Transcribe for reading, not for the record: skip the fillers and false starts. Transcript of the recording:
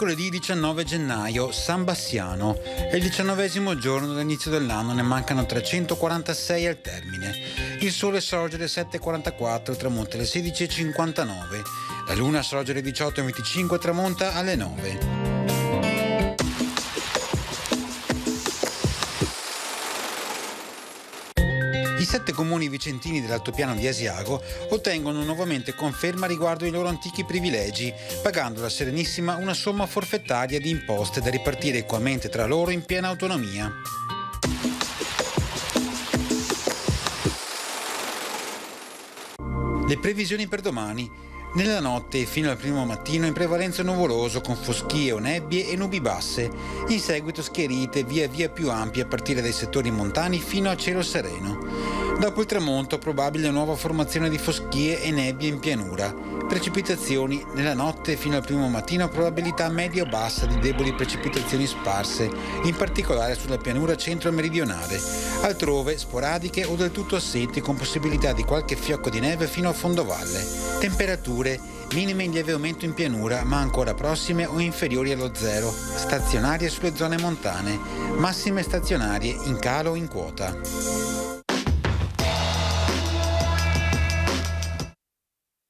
Mercoledì 19 gennaio, San Bassiano. È il 19° giorno dall'inizio dell'anno, ne mancano 346 al termine. Il sole sorge alle 7:44 e tramonta alle 16:59. La luna sorge alle 18:25 e tramonta alle 9. I 7 comuni vicentini dell'altopiano di Asiago ottengono nuovamente conferma riguardo ai loro antichi privilegi, pagando la Serenissima una somma forfettaria di imposte da ripartire equamente tra loro in piena autonomia. Le previsioni per domani. Nella notte e fino al primo mattino in prevalenza nuvoloso con foschie o nebbie e nubi basse, in seguito schierite via via più ampie a partire dai settori montani fino a cielo sereno. Dopo il tramonto probabile nuova formazione di foschie e nebbie in pianura. Precipitazioni nella notte fino al primo mattino, probabilità media o bassa di deboli precipitazioni sparse, in particolare sulla pianura centro-meridionale. Altrove sporadiche o del tutto assenti con possibilità di qualche fiocco di neve fino a fondovalle. Temperature minime in lieve aumento in pianura, ma ancora prossime o inferiori allo zero, stazionarie sulle zone montane, massime stazionarie in calo o in quota.